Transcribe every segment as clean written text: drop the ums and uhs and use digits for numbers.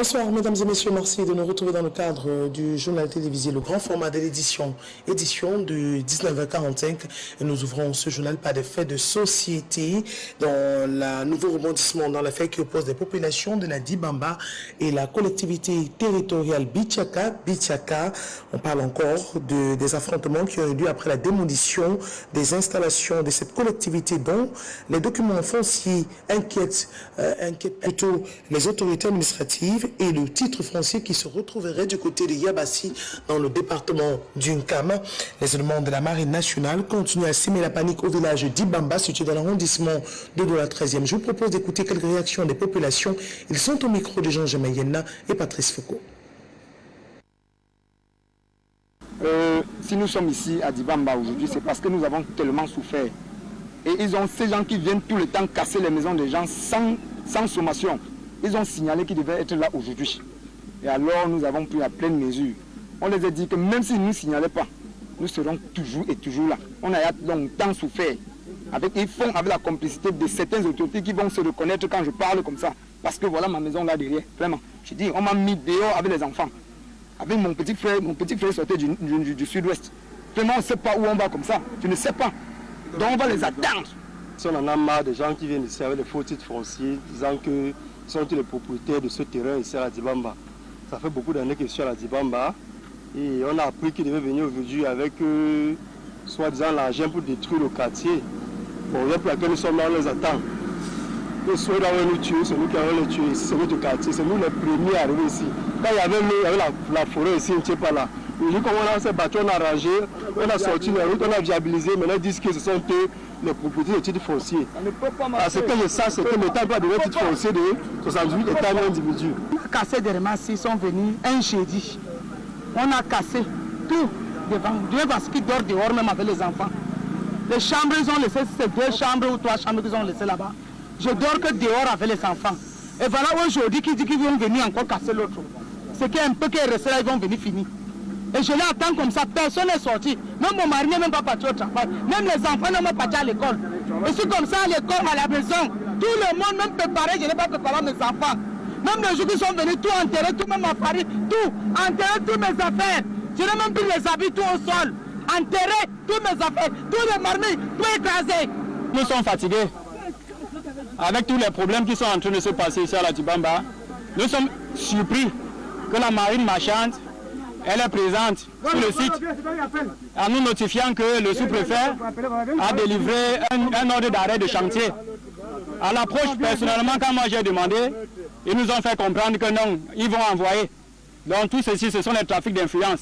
Bonsoir mesdames et messieurs, merci de nous retrouver dans le cadre du journal télévisé Le Grand Format de édition de 19h45. Et nous ouvrons ce journal par des faits de société dans le nouveau rebondissement dans l'affaire qui oppose les populations de la Dibamba et la collectivité territoriale Bichaka. On parle encore des affrontements qui ont eu lieu après la démolition des installations de cette collectivité dont les documents fonciers inquiètent plutôt les autorités administratives et le titre foncier qui se retrouverait du côté de Yabassi dans le département d'Unkama. Les éléments de la Marine nationale continuent à semer la panique au village d'Ibamba, situé dans l'arrondissement de la 13e. Je vous propose d'écouter quelques réactions des populations. Ils sont au micro de Jean Gemayena et Patrice Foucault. Si nous sommes ici à Dibamba aujourd'hui, c'est parce que nous avons tellement souffert. Et ils ont ces gens qui viennent tout le temps casser les maisons des gens sans sommation. Ils ont signalé qu'ils devaient être là aujourd'hui. Et alors nous avons pris la pleine mesure. On les a dit que même s'ils ne nous signalaient pas, nous serons toujours et toujours là. On a longtemps souffert. Ils font avec la complicité de certaines autorités qui vont se reconnaître quand je parle comme ça. Parce que voilà ma maison là derrière. Vraiment. Je dis, on m'a mis dehors avec les enfants. Avec mon petit frère sortait du sud-ouest. Vraiment, on ne sait pas où on va comme ça. Tu ne sais pas. Donc on va les attendre. Si on en a marre des gens qui viennent ici avec des faux titres fonciers, disant que sont tous les propriétaires de ce terrain ici à la Dibamba. Ça fait beaucoup d'années que je suis à la Dibamba et on a appris qu'ils devaient venir aujourd'hui avec soi-disant l'argent pour détruire le quartier. Bon, pour laquelle nous sommes là, on les attend. Que soit là nous tuer, c'est nous qui allons les tuer ici, c'est notre quartier, c'est nous les premiers à arriver ici. Quand il y avait l'eau, il y avait la forêt ici, on n'était pas là. Aujourd'hui, comme on s'est battu, on a arrangé, on a sorti les routes, on a viabilisé, maintenant ils disent que ce sont eux les propriétaires de titres fonciers. Parce que je sais, c'est que l'État doit donner titre foncier de 78 États individus. On a cassé des remasses, ils sont venus un jeudi. On a cassé tout devant. Dieu parce qu'ils dorment dehors même avec les enfants. Les chambres, ils ont laissé, c'est 2 chambres ou 3 chambres qu'ils ont laissées là-bas. Je dors que dehors avec les enfants. Et voilà aujourd'hui qu'ils disent qu'ils vont venir encore casser l'autre. C'est qu'un peu qui est resté là, ils vont venir finir. Et je l'attends comme ça, personne n'est sorti. Même mon mari n'est même pas parti au travail. Même les enfants n'ont pas parti à l'école. Et c'est comme ça à l'école, à la maison. Tout le monde même préparé, je n'ai pas préparé mes enfants. Même les jours qui sont venus, tout enterré, tout même à Paris, tout, enterré toutes mes affaires. Je n'ai même plus les habits, tout au sol. Enterré toutes mes affaires, tous les marmites, tout écrasé. Nous sommes fatigués. Avec tous les problèmes qui sont en train de se passer ici à la Dibamba, nous sommes surpris que la marine marchande elle est présente sur le site en nous notifiant que le sous-préfet a délivré un ordre d'arrêt de chantier. À l'approche, personnellement, quand moi j'ai demandé, ils nous ont fait comprendre que non, ils vont envoyer. Donc tout ceci, ce sont les trafics d'influence.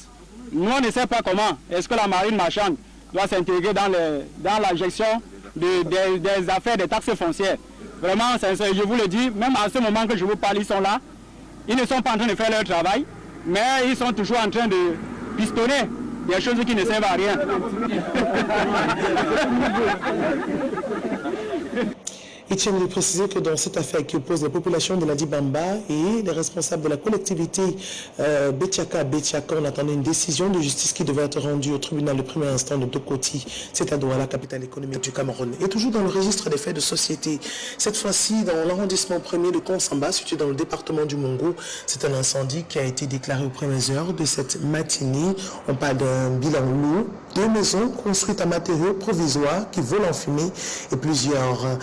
Nous, on ne sait pas comment. Est-ce que la marine marchande doit s'intégrer dans la gestion des affaires des taxes foncières? Vraiment, je vous le dis, même à ce moment que je vous parle, ils sont là. Ils ne sont pas en train de faire leur travail. Mais ils sont toujours en train de pistonner des choses qui ne servent à rien. Il tient de préciser que dans cette affaire qui oppose les populations de la Dibamba et les responsables de la collectivité Bichaka, on attendait une décision de justice qui devait être rendue au tribunal de premier instant de Tokoti, c'est à Douala, capitale économique du Cameroun. Et toujours dans le registre des faits de société, cette fois-ci dans l'arrondissement 1er de Konsamba, situé dans le département du Mongo, c'est un incendie qui a été déclaré aux premières heures de cette matinée. On parle d'un bilan lourd, 2 maisons construites à matériaux provisoires qui volent en fumée et plusieurs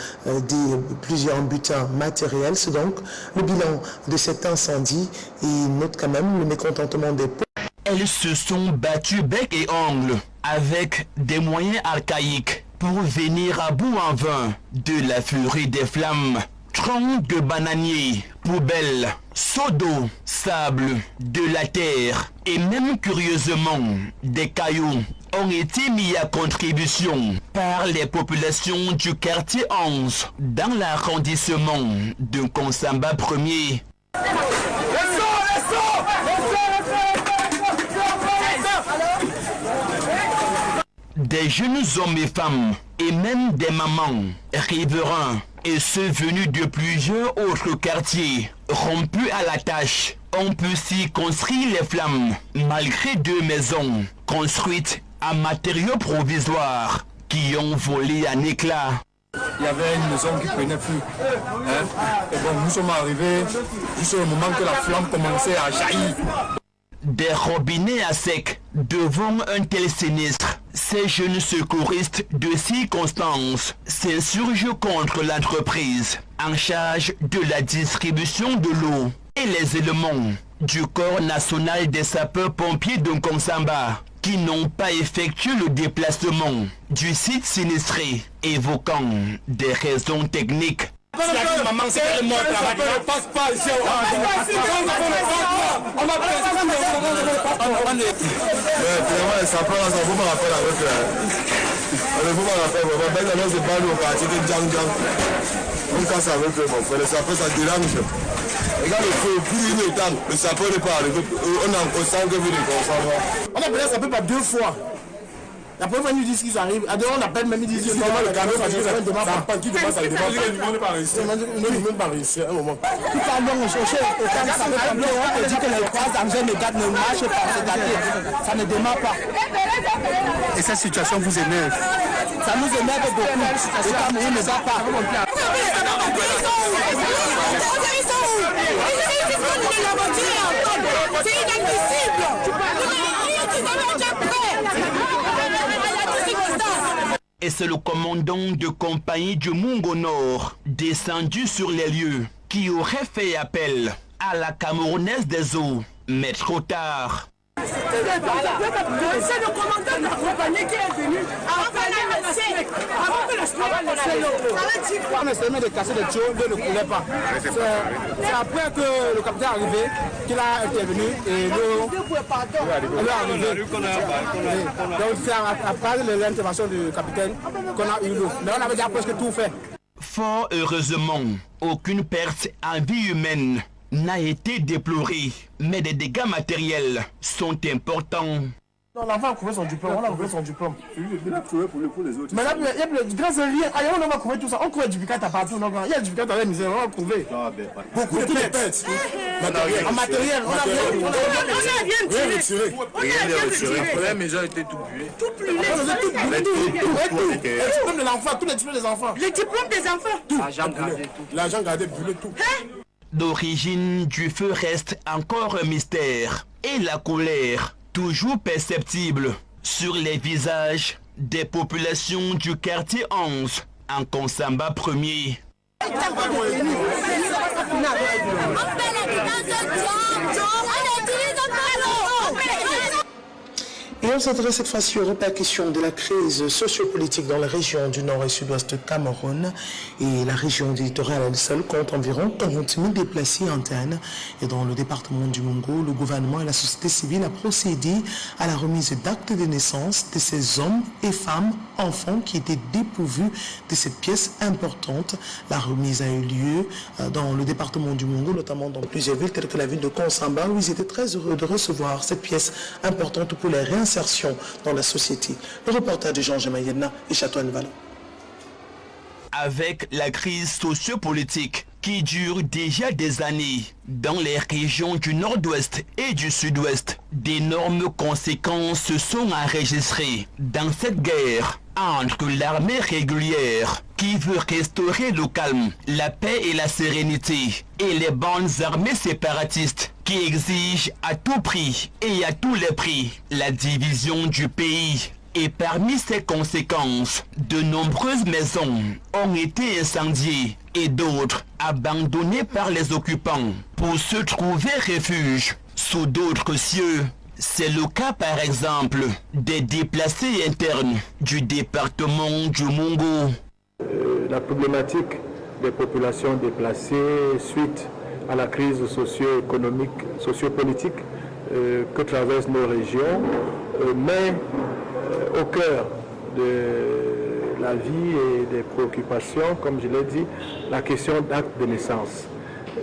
butins matériels. C'est donc le bilan de cet incendie et note quand même le mécontentement des peuples. Elles se sont battues bec et ongle avec des moyens archaïques pour venir à bout en vain de la furie des flammes. Troncs de bananiers, poubelles, seaux d'eau, sable, de la terre et même curieusement des cailloux ont été mis à contribution par les populations du quartier 11 dans l'arrondissement de Konsamba 1er. Des jeunes hommes et femmes et même des mamans, riverains et ceux venus de plusieurs autres quartiers rompus à la tâche ont pu s'y construire les flammes malgré 2 maisons construites à matériaux provisoires qui ont volé en éclats. il y avait une maison qui ne prenait plus. Hein? Et bon, nous sommes arrivés juste au moment que la flamme commençait à jaillir. Des robinets à sec devant un tel sinistre. Ces jeunes secouristes de circonstances s'insurgent contre l'entreprise en charge de la distribution de l'eau et les éléments du Corps national des sapeurs-pompiers de Nkonsamba qui n'ont pas effectué le déplacement du site sinistré, évoquant des raisons techniques. Maman, c'est le mot travail. On ne passe pas ici. Vraiment, ça prend la santé, on me rappelle avec le vous me rappelle, on va mettre dans balles au quartier de Djang. On casse avec eux, mon frère, ça dérange. Regarde le feu, plus une étape, le sapeur n'est pas arrivé. On a encore 5 minutes, on a appelé le sapeur par 2 fois. La première fois, ils nous disent qu'ils arrivent. On appelle même, ils disent qu'ils arrivent. Le camion, ça ne démarre pas. Qui démarre, ça ne démarre pas. Ils ne pas réussir. Ils ne vont pas réussir, un moment. Tout à l'heure, on cherchait au camp, ça veut pas dire. On dit que les trois engins de garde ne marchent pas. Ça ne démarre pas. Et cette situation vous énerve? Ça nous énerve beaucoup. Le Cameroun ne va pas. C'est inadmissible. Et c'est le commandant de compagnie du Mungo Nord, descendu sur les lieux, qui aurait fait appel à la Camerounaise des eaux, mais trop tard. C'est le commandant de la compagnie qui est venu avant que le SNEC on essaie de casser les tuyaux, l'eau ne coulait pas. C'est après que le capitaine est arrivé qu'il a intervenu et l'eau est arrivée. Donc c'est après l'intervention du capitaine qu'on a eu l'eau. Mais on avait déjà presque tout fait. Fort heureusement, aucune perte en vie humaine n'a été déplorée, mais des dégâts matériels sont importants. Non, l'enfant a trouvé son diplôme, on a trouvé son diplôme. Il a trouvé pour les autres. Mais là, il y a grâce à rien. On va trouver tout ça. On trouve du duplicate partout. Il y a du duplicate dans la misère, on va trouver. Beaucoup de pertes. En matériel, on a rien tiré. Les premières maisons étaient tout brûlées. Tout brûlé. Les diplômes de l'enfant, tous les diplômes des enfants. Les diplômes des enfants. Tout. L'argent gardé, brûlé, tout. L'origine du feu reste encore un mystère et la colère toujours perceptible sur les visages des populations du quartier 11 en Nkonsamba 1er. Et on s'adresse cette fois-ci aux répercussions de la crise sociopolitique dans les régions du nord et sud-ouest de Cameroun. Et la région du littoral, elle seule, compte environ 40 000 déplacés internes. Et dans le département du Mungo, le gouvernement et la société civile a procédé à la remise d'actes de naissance de ces hommes et femmes, enfants qui étaient dépourvus de cette pièce importante. La remise a eu lieu dans le département du Mungo, notamment dans plusieurs villes telles que la ville de Nkonsamba, où ils étaient très heureux de recevoir cette pièce importante pour les réinsertion dans la société. Le reportage de Jean Gemayena et Château-Anne Vallon. Avec la crise sociopolitique qui dure déjà des années dans les régions du nord-ouest et du sud-ouest, d'énormes conséquences se sont enregistrées dans cette guerre entre l'armée régulière qui veut restaurer le calme, la paix et la sérénité et les bandes armées séparatistes qui exigent à tout prix et à tous les prix la division du pays. Et parmi ces conséquences, de nombreuses maisons ont été incendiées et d'autres abandonnées par les occupants pour se trouver refuge sous d'autres cieux. C'est le cas par exemple des déplacés internes du département du Mungo. La problématique des populations déplacées suite à la crise socio-économique, socio-politique que traversent nos régions, met au cœur de la vie et des préoccupations, comme je l'ai dit, la question d'acte de naissance.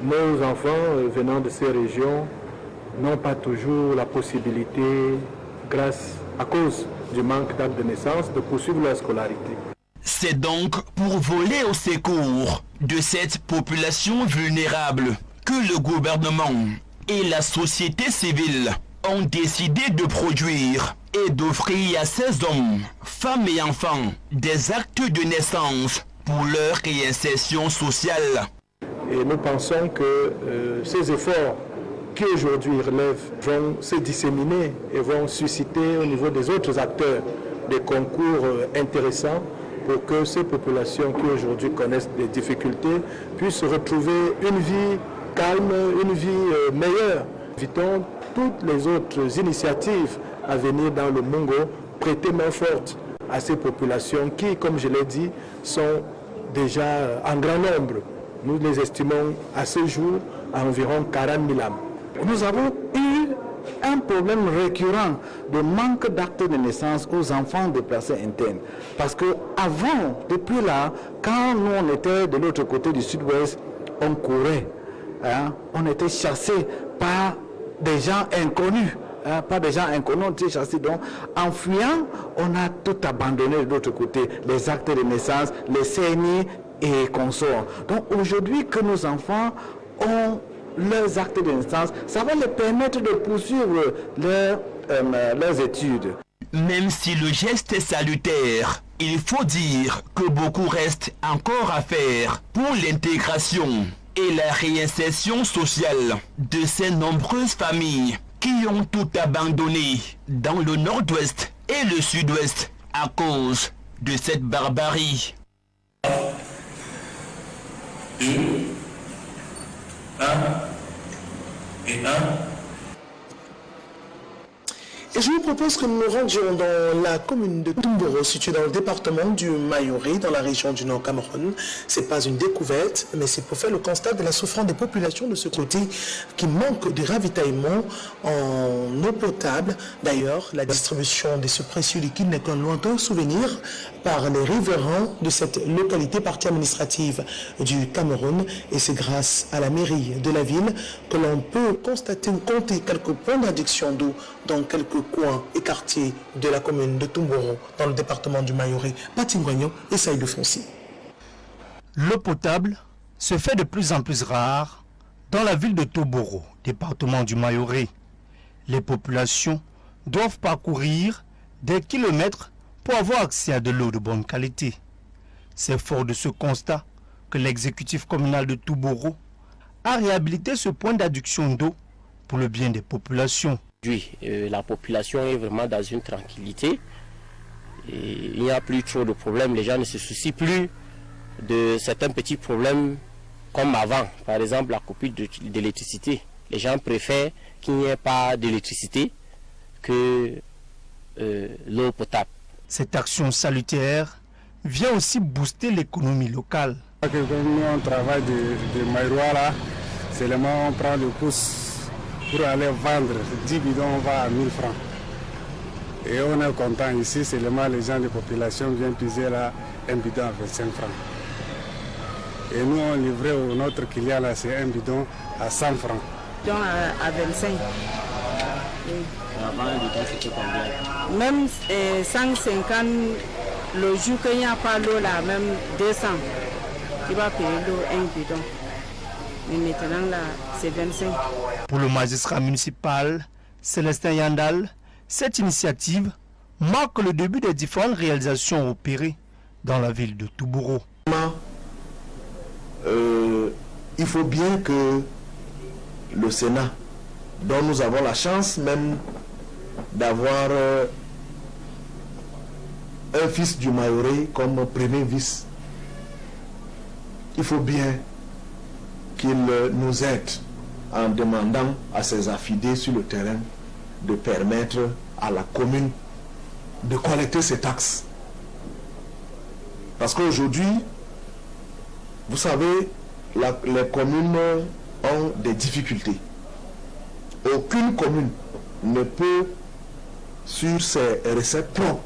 Nos enfants venant de ces régions n'ont pas toujours la possibilité, à cause du manque d'acte de naissance, de poursuivre leur scolarité. C'est donc pour voler au secours de cette population vulnérable que le gouvernement et la société civile ont décidé de produire et d'offrir à ces hommes, femmes et enfants des actes de naissance pour leur réinsertion sociale. Et nous pensons que ces efforts qui aujourd'hui relèvent vont se disséminer et vont susciter au niveau des autres acteurs des concours intéressants pour que ces populations qui aujourd'hui connaissent des difficultés puissent retrouver une vie calme, une vie meilleure. Invitons toutes les autres initiatives à venir dans le Mungo prêter main forte à ces populations qui, comme je l'ai dit, sont déjà en grand nombre. Nous les estimons à ce jour à environ 40 000 âmes. Nous avons eu un problème récurrent de manque d'actes de naissance aux enfants déplacés internes. Parce que avant, depuis là, quand nous on était de l'autre côté du sud-ouest, on courait. On était chassés par des gens inconnus. Pas des gens inconnus, on était chassés. Donc, en fuyant, on a tout abandonné de l'autre côté. Les actes de naissance, les CNI et consorts. Donc, aujourd'hui que nos enfants ont leurs actes de naissance, ça va les permettre de poursuivre leurs études. Même si le geste est salutaire, il faut dire que beaucoup reste encore à faire pour l'intégration et la réinsertion sociale de ces nombreuses familles qui ont tout abandonné dans le nord-ouest et le sud-ouest à cause de cette barbarie. 2, 1 et 1. Et je vous propose que nous nous rendions dans la commune de Tumboro, située dans le département du Mayori, dans la région du Nord Cameroun. Ce n'est pas une découverte, mais c'est pour faire le constat de la souffrance des populations de ce côté qui manquent de ravitaillement en eau potable. D'ailleurs, la distribution de ce précieux liquide n'est qu'un lointain souvenir par les riverains de cette localité partie administrative du Cameroun. Et c'est grâce à la mairie de la ville que l'on peut constater ou compter quelques points d'adduction d'eau dans quelques coins et quartiers de la commune de Tumboro, dans le département du Mayori, Patingouagnon et Saïdou Fonsi. L'eau potable se fait de plus en plus rare dans la ville de Tumboro, département du Mayori. Les populations doivent parcourir des kilomètres pour avoir accès à de l'eau de bonne qualité. C'est fort de ce constat que l'exécutif communal de Tumboro a réhabilité ce point d'adduction d'eau pour le bien des populations. La population est vraiment dans une tranquillité. Et il n'y a plus trop de problèmes. Les gens ne se soucient plus de certains petits problèmes comme avant. Par exemple, la coupure d'électricité. Les gens préfèrent qu'il n'y ait pas d'électricité que l'eau potable. Cette action salutaire vient aussi booster l'économie locale. Comme nous on travaille de Maïroa là, seulement on prend le pouce pour aller vendre 10 bidons, on va à 1000 francs. Et on est content ici, seulement les gens de la population viennent puiser là un bidon à 25 francs. Et nous on livrait notre client là, c'est un bidon à 100 francs. Donc à 25. Oui. Avant le bidon c'était combien? Même 150, le jour qu'il n'y a pas l'eau là, même 200, tu vas payer l'eau un bidon. Mais maintenant là, c'est 25. Pour le magistrat municipal Célestin Yandal, cette initiative marque le début des différentes réalisations opérées dans la ville de Tumboro. Il faut bien que le Sénat, dont nous avons la chance même d'avoir un fils du Mayori comme premier vice, il faut bien qu'il nous aide en demandant à ses affidés sur le terrain de permettre à la commune de collecter ces taxes. Parce qu'aujourd'hui, vous savez, les communes ont des difficultés. Aucune commune ne peut, sur ses recettes propres,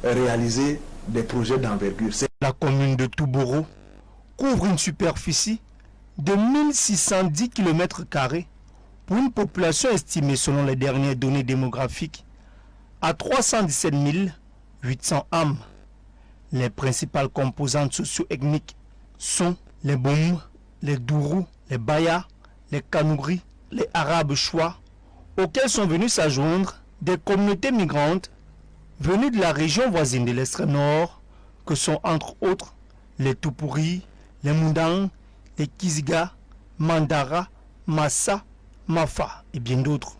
réaliser des projets d'envergure. La commune de Tumboro couvre une superficie de 1610 km² pour une population estimée selon les dernières données démographiques à 317 800 âmes. Les principales composantes socio-ethniques sont les Boum, les Dourou, les Baya, les Kanouri, les Arabes Choua, auxquels sont venus s'adjoindre des communautés migrantes venues de la région voisine de l'extrême nord, que sont entre autres les Tupuri, les Mundang, les Kiziga, Mandara, Massa, Mafa et bien d'autres.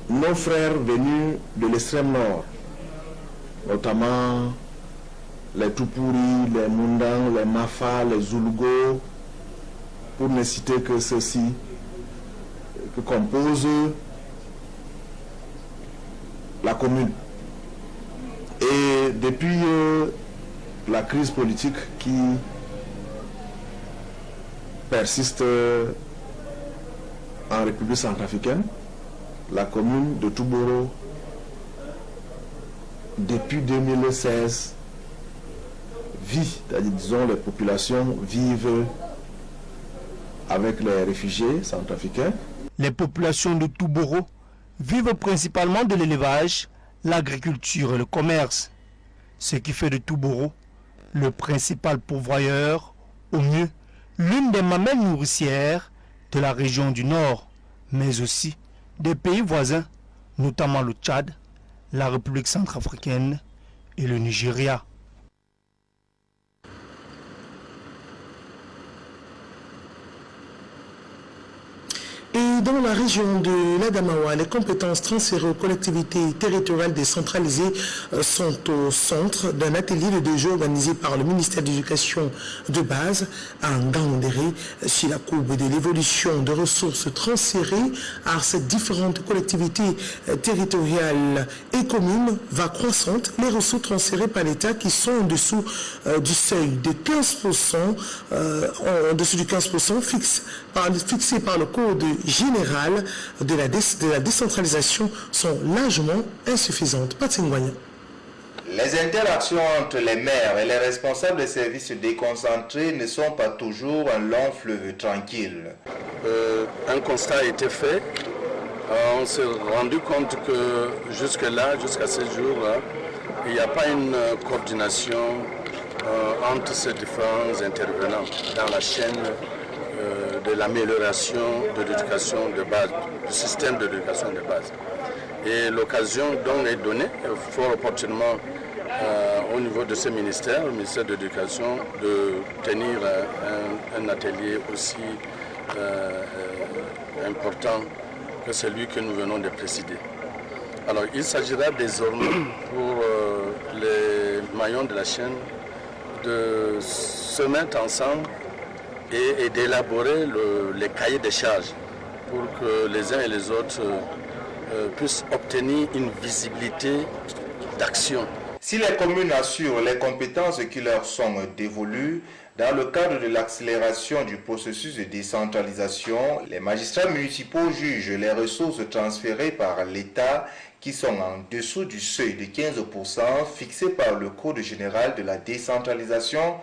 Nos frères venus de l'extrême nord, notamment les Tupuri, les Mundang, les Mafa, les Zulugo, pour ne citer que ceux-ci, que composent la commune. Et depuis la crise politique qui persiste en République centrafricaine, la commune de Touboro, depuis 2016, vit, disons, les populations vivent avec les réfugiés centrafricains. Les populations de Touboro vivent principalement de l'élevage, l'agriculture et le commerce, ce qui fait de Touboro le principal pourvoyeur, au mieux l'une des mamelles nourricières de la région du Nord, mais aussi des pays voisins, notamment le Tchad, la République centrafricaine et le Nigeria. Et dans la région de l'Adamawa, les compétences transférées aux collectivités territoriales décentralisées sont au centre d'un atelier de 2 jours organisé par le ministère de l'Éducation de base à Ngaoundéré sur la courbe de l'évolution de ressources transférées à ces différentes collectivités territoriales et communes va croissante. Les ressources transférées par l'État qui sont en dessous du seuil de 15%, en dessous du 15% fixé par le Code général de la décentralisation sont largement insuffisantes. Patingouagna. Les interactions entre les maires et les responsables des services déconcentrés ne sont pas toujours un long fleuve tranquille. Un constat a été fait. On s'est rendu compte que jusque-là, jusqu'à ce jour, il n'y a pas une coordination entre ces différents intervenants dans la chaîne de l'amélioration de l'éducation de base, du système de l'éducation de base. Et l'occasion donc est donnée fort opportunément au niveau de ce ministère, le ministère de l'Éducation, de tenir un atelier aussi important que celui que nous venons de présider. Alors il s'agira désormais pour les maillons de la chaîne de se mettre ensemble et d'élaborer les cahiers de charges pour que les uns et les autres puissent obtenir une visibilité d'action. Si les communes assurent les compétences qui leur sont dévolues, dans le cadre de l'accélération du processus de décentralisation, les magistrats municipaux jugent les ressources transférées par l'État qui sont en dessous du seuil de 15% fixé par le Code général de la décentralisation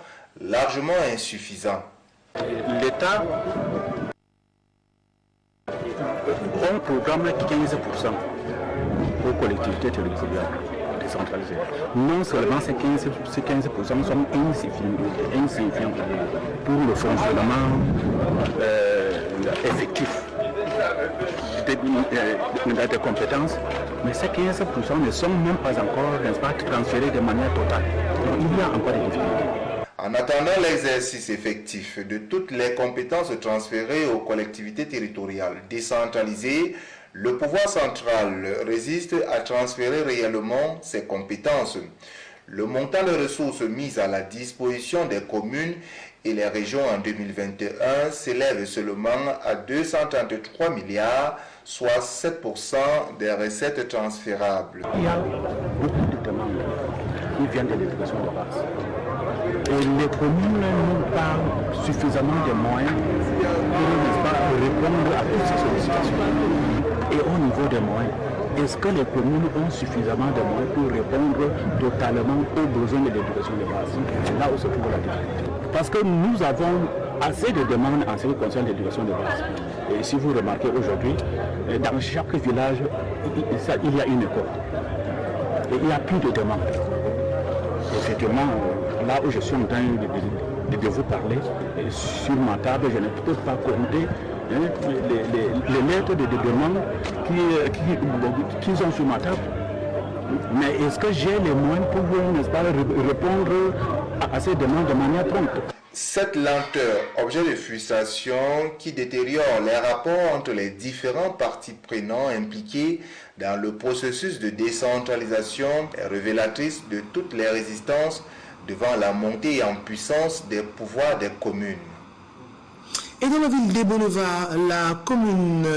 largement insuffisant. L'État a un programme de 15% aux collectivités territoriales décentralisées. Non seulement ces 15% sont insignifiants pour le fonctionnement effectif des compétences, mais ces 15% ne sont même pas encore, n'est-ce pas, transférés de manière totale. Donc il y a encore des difficultés. En attendant l'exercice effectif de toutes les compétences transférées aux collectivités territoriales décentralisées, le pouvoir central résiste à transférer réellement ses compétences. Le montant de ressources mises à la disposition des communes et les régions en 2021 s'élève seulement à 233 milliards, soit 7% des recettes transférables. Il y a beaucoup de demandes qui viennent de l'éducation de base. Et les communes n'ont pas suffisamment de moyens pour répondre à toutes ces sollicitations. Et au niveau des moyens, est-ce que les communes ont suffisamment de moyens pour répondre totalement aux besoins de l'éducation de base? C'est là où se trouve la difficulté. Parce que nous avons assez de demandes en ce qui concerne l'éducation de base. Et si vous remarquez aujourd'hui, dans chaque village, il y a une école. Et il n'y a plus de demandes. Effectivement, là où je suis en train de vous parler, sur ma table, je ne peux pas compter les lettres de demande qui sont sur ma table. Mais est-ce que j'ai les moyens pour, n'est-ce pas, répondre à ces demandes de manière prompte? Cette lenteur, objet de frustration qui détériore les rapports entre les différents parties prenantes impliqués dans le processus de décentralisation, est révélatrice de toutes les résistances devant la montée en puissance des pouvoirs des communes. Et dans la ville d'Ebolova,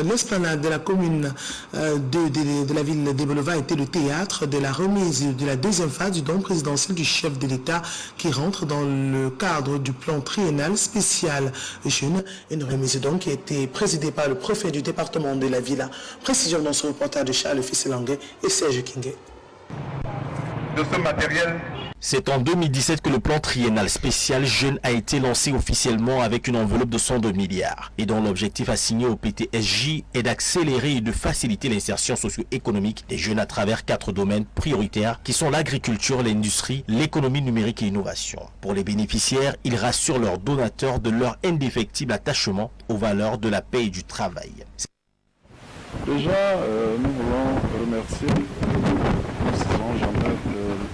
l'esplanade de la commune de la ville d'Ebolova était le théâtre de la remise de la deuxième phase du don présidentiel du chef de l'État qui rentre dans le cadre du plan triennal spécial jeune. Une remise donc qui a été présidée par le préfet du département de la ville. Précision dans ce reportage de Charles Fisselangue et Serge Kingue. De ce matériel. C'est en 2017 que le plan triennal spécial jeune a été lancé officiellement avec une enveloppe de 102 milliards et dont l'objectif assigné au PTSJ est d'accélérer et de faciliter l'insertion socio-économique des jeunes à travers 4 domaines prioritaires qui sont l'agriculture, l'industrie, l'économie numérique et l'innovation. Pour les bénéficiaires, ils rassurent leurs donateurs de leur indéfectible attachement aux valeurs de la paix et du travail. Déjà, nous voulons remercier, nous ne savons jamais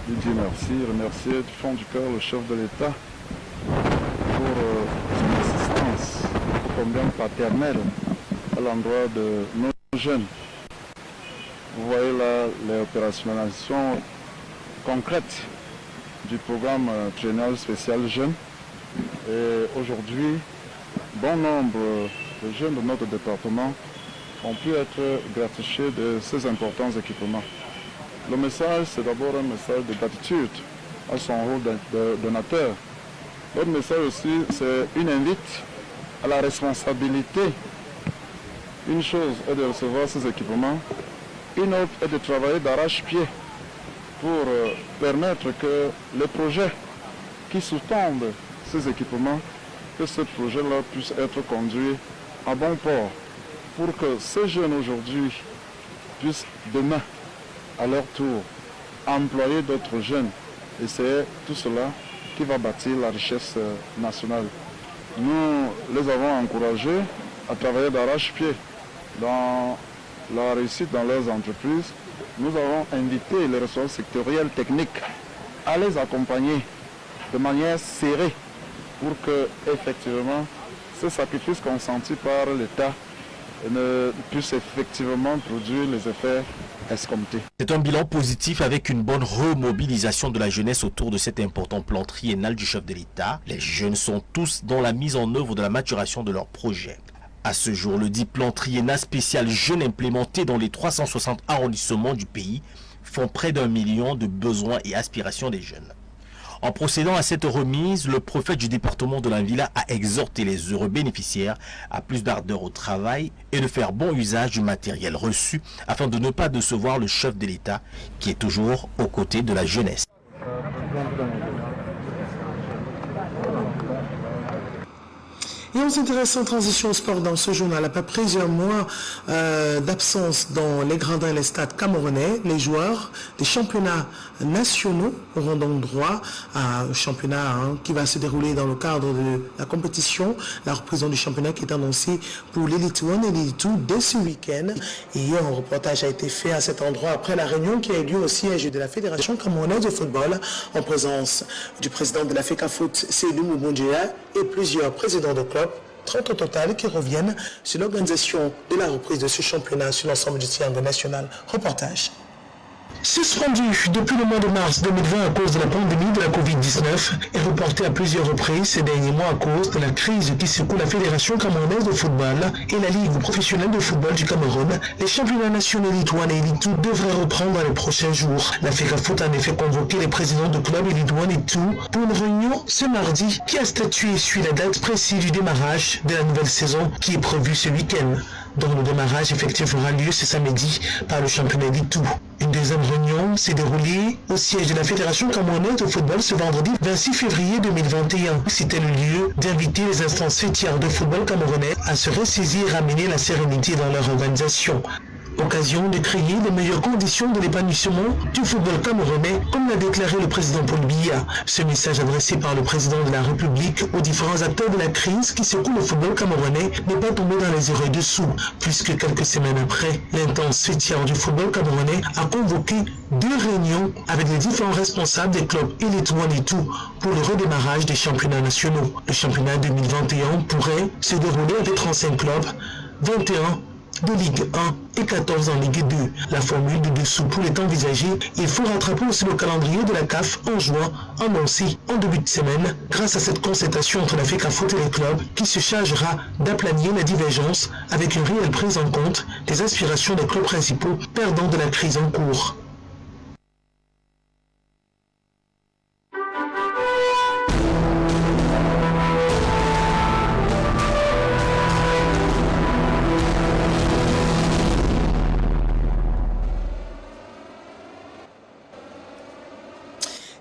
lui dire merci, remercier du fond du cœur le chef de l'État pour son assistance combien paternelle à l'endroit de nos jeunes. Vous voyez là les opérationnalisations concrètes du programme triennal spécial jeunes. Et aujourd'hui, bon nombre de jeunes de notre département ont pu être gratifiés de ces importants équipements. Le message, c'est d'abord un message de gratitude à son rôle de donateur. L'autre message aussi, c'est une invite à la responsabilité. Une chose est de recevoir ces équipements, une autre est de travailler d'arrache-pied pour permettre que les projets qui sous-tendent ces équipements, que ce projet-là puisse être conduit à bon port, pour que ces jeunes aujourd'hui puissent demain, à leur tour, employer d'autres jeunes. Et c'est tout cela qui va bâtir la richesse nationale. Nous les avons encouragés à travailler d'arrache-pied dans la réussite dans leurs entreprises. Nous avons invité les ressources sectorielles techniques à les accompagner de manière serrée pour que, effectivement, ce sacrifice consenti par l'État ne puisse effectivement produire les effets escomptés. C'est un bilan positif avec une bonne remobilisation de la jeunesse autour de cet important plan triennal du chef de l'État. Les jeunes sont tous dans la mise en œuvre de la maturation de leurs projets. À ce jour, le dit plan triennal spécial jeune implémenté dans les 360 arrondissements du pays font près d'1 million de besoins et aspirations des jeunes. En procédant à cette remise, le préfet du département de l'Anvila a exhorté les heureux bénéficiaires à plus d'ardeur au travail et de faire bon usage du matériel reçu afin de ne pas décevoir le chef de l'État qui est toujours aux côtés de la jeunesse. Et on s'intéresse en transition au sport dans ce journal. Après plusieurs mois d'absence dans les gradins et les stades camerounais, les joueurs des championnats nationaux auront donc droit à un championnat qui va se dérouler dans le cadre de la compétition. La reprise du championnat qui est annoncée pour l'Elite 1 et l'Elite 2 dès ce week-end. Et hier, un reportage a été fait à cet endroit après la réunion qui a eu lieu au siège de la Fédération camerounaise de football en présence du président de la FECAFOOT, Seydou Moubondjea, et plusieurs présidents de clubs, 30 au total, qui reviennent sur l'organisation de la reprise de ce championnat sur l'ensemble du triangle national. Reportage. Suspendu depuis le mois de mars 2020 à cause de la pandémie de la Covid-19 et reporté à plusieurs reprises ces derniers mois à cause de la crise qui secoue la Fédération camerounaise de football et la Ligue professionnelle de football du Cameroun, les championnats nationaux Elite 1 et Elite 2 devraient reprendre dans les prochains jours. La FECAFOOT a en effet convoqué les présidents de clubs Elite 1 et 2 pour une réunion ce mardi qui a statué sur la date précise du démarrage de la nouvelle saison qui est prévue ce week-end. Donc le démarrage effectif aura lieu ce samedi par le championnat Elite 2. Une deuxième réunion s'est déroulée au siège de la Fédération camerounaise de football ce vendredi 26 février 2021. C'était le lieu d'inviter les instances fêtières de football camerounais à se ressaisir et ramener la sérénité dans leur organisation. Occasion de créer les meilleures conditions de l'épanouissement du football camerounais, comme l'a déclaré le président Paul Biya. Ce message adressé par le président de la République aux différents acteurs de la crise qui secoue le football camerounais n'est pas tombé dans les erreurs dessous, puisque quelques semaines après, l'intense fêtière du football camerounais a convoqué 2 réunions avec les différents responsables des clubs Elite One et tout pour le redémarrage des championnats nationaux. Le championnat 2021 pourrait se dérouler avec 35 clubs, 21 de Ligue 1 et 14 en Ligue 2. La formule de dessous poule est envisagée. Il faut rattraper aussi le calendrier de la CAF en juin, annoncé en début de semaine, grâce à cette concertation entre la FECAFOOT et les clubs qui se chargera d'aplanir la divergence avec une réelle prise en compte des aspirations des clubs principaux perdants de la crise en cours.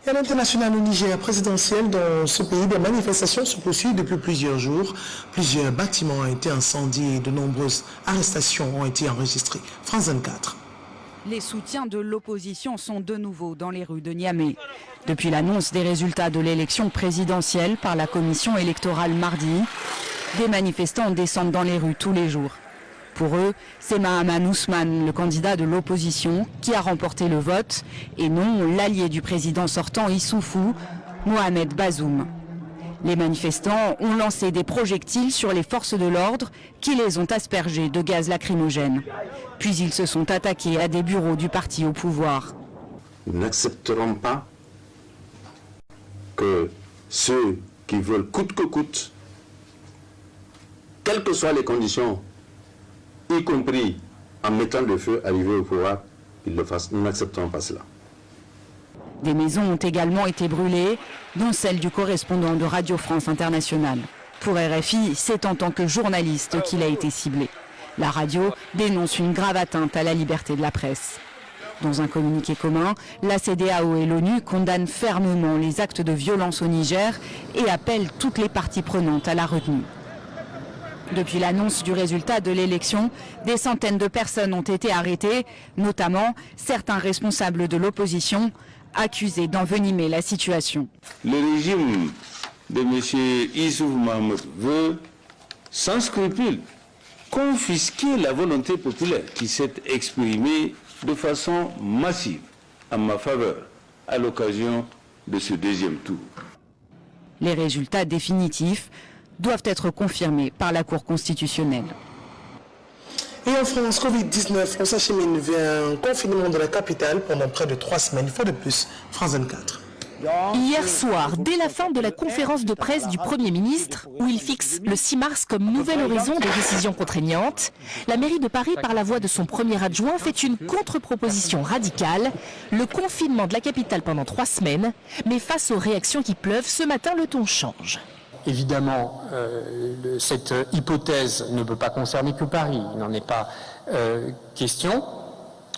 À l'international au Niger présidentiel, dans ce pays, des manifestations se poursuivent depuis plusieurs jours. Plusieurs bâtiments ont été incendiés et de nombreuses arrestations ont été enregistrées. France 24. Les soutiens de l'opposition sont de nouveau dans les rues de Niamey. Depuis l'annonce des résultats de l'élection présidentielle par la commission électorale mardi, des manifestants descendent dans les rues tous les jours. Pour eux, c'est Mahaman Ousmane, le candidat de l'opposition, qui a remporté le vote, et non l'allié du président sortant Issoufou, Mohamed Bazoum. Les manifestants ont lancé des projectiles sur les forces de l'ordre qui les ont aspergés de gaz lacrymogène. Puis ils se sont attaqués à des bureaux du parti au pouvoir. Nous n'accepterons pas que ceux qui veulent coûte que coûte, quelles que soient les conditions, y compris en mettant le feu, arriver au pouvoir, ils le fassent. Nous n'accepterons pas cela. Des maisons ont également été brûlées, dont celle du correspondant de Radio France Internationale. Pour RFI, c'est en tant que journaliste qu'il a été ciblé. La radio dénonce une grave atteinte à la liberté de la presse. Dans un communiqué commun, la CEDEAO et l'ONU condamnent fermement les actes de violence au Niger et appellent toutes les parties prenantes à la retenue. Depuis l'annonce du résultat de l'élection, des centaines de personnes ont été arrêtées, notamment certains responsables de l'opposition, accusés d'envenimer la situation. Le régime de M. Issouf Mahamed veut, sans scrupule, confisquer la volonté populaire qui s'est exprimée de façon massive en ma faveur à l'occasion de ce deuxième tour. Les résultats définitifs doivent être confirmés par la Cour constitutionnelle. Et en France, Covid-19, on s'achemine vers un confinement de la capitale pendant près de 3 semaines. Une fois de plus, France 24. Hier soir, dès la fin de la conférence de presse du Premier ministre, où il fixe le 6 mars comme nouvel horizon des décisions contraignantes, la mairie de Paris, par la voix de son premier adjoint, fait une contre-proposition radicale, le confinement de la capitale pendant 3 semaines. Mais face aux réactions qui pleuvent, ce matin, le ton change. Évidemment, cette hypothèse ne peut pas concerner que Paris, il n'en est pas question.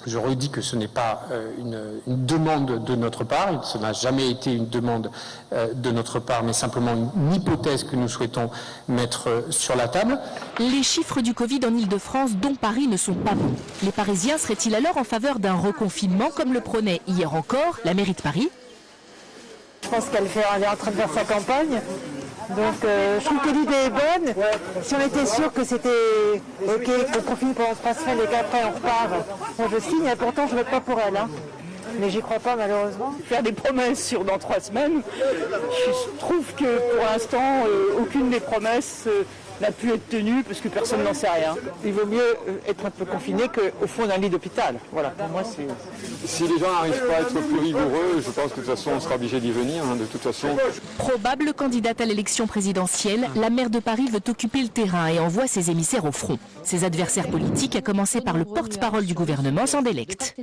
Je redis que ce n'est pas une demande de notre part, ce n'a jamais été une demande de notre part, mais simplement une hypothèse que nous souhaitons mettre sur la table. Les chiffres du Covid en Ile-de-France, dont Paris, ne sont pas bons. Les Parisiens seraient-ils alors en faveur d'un reconfinement, comme le prônait hier encore la mairie de Paris? Je pense qu'elle est en train de faire sa campagne. Donc je trouve que l'idée est bonne. Si on était sûr que c'était OK, qu'on confine pendant 3 semaines et qu'après on repart, bon, je signe, et pourtant je ne vote pas pour elle. Mais j'y crois pas malheureusement. Faire des promesses sur dans 3 semaines, je trouve que pour l'instant, aucune des promesses n'a pu être tenue parce que personne n'en sait rien. Il vaut mieux être un peu confiné qu'au fond d'un lit d'hôpital. Voilà, pour moi c'est... Si les gens n'arrivent pas à être plus rigoureux, je pense que de toute façon on sera obligé d'y venir, de toute façon. Probable candidate à l'élection présidentielle, la maire de Paris veut occuper le terrain et envoie ses émissaires au front. Ses adversaires politiques, à commencer par le porte-parole du gouvernement, s'en délectent.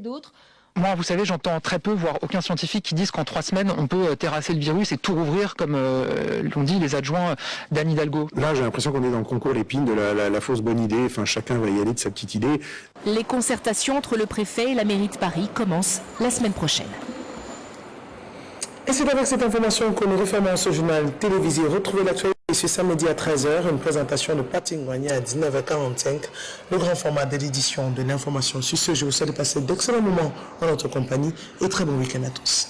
Moi, vous savez, j'entends très peu, voire aucun scientifique qui disent qu'en 3 semaines, on peut terrasser le virus et tout rouvrir, comme l'ont dit les adjoints d'Anne Hidalgo. Là, j'ai l'impression qu'on est dans le concours l'épine de la fausse bonne idée. Enfin, chacun va y aller de sa petite idée. Les concertations entre le préfet et la mairie de Paris commencent la semaine prochaine. Et c'est avec cette information que nous refermons ce journal télévisé. Retrouvez l'actualité ce samedi à 13h, une présentation de Pating Wagné à 19h45, le grand format de l'édition de l'information. Sur ce, je vous souhaite de passer d'excellents moments en notre compagnie et très bon week-end à tous.